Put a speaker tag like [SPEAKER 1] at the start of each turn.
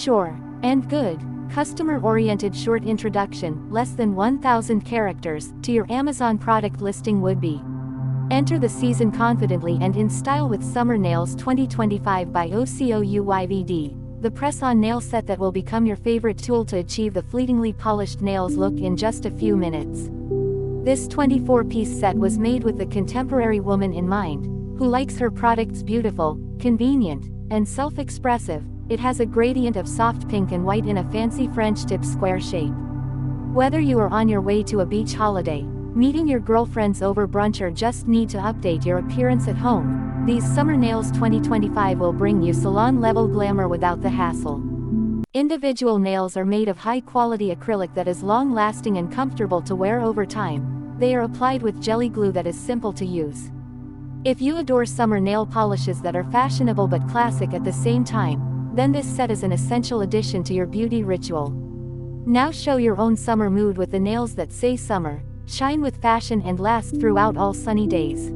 [SPEAKER 1] Sure. And good. Customer-oriented short introduction, less than 1,000 characters, to your Amazon product listing would be. Enter the season confidently and in style with Summer Nails 2025 by RIICFDD, the press-on nail set that will become your favorite tool to achieve the fleetingly polished nails look in just a few minutes. This 24-piece set was made with the contemporary woman in mind, who likes her products beautiful, convenient, and self-expressive. It has a gradient of soft pink and white in a fancy French tip square shape. Whether you are on your way to a beach holiday, meeting your girlfriends over brunch, or just need to update your appearance at home, these Summer Nails 2025 will bring you salon-level glamour without the hassle. Individual nails are made of high-quality acrylic that is long-lasting and comfortable to wear over time. They are applied with jelly glue that is simple to use. If you adore summer nail polishes that are fashionable but classic at the same time, then this set is an essential addition to your beauty ritual. Now show your own summer mood with the nails that say summer, shine with fashion and last throughout all sunny days.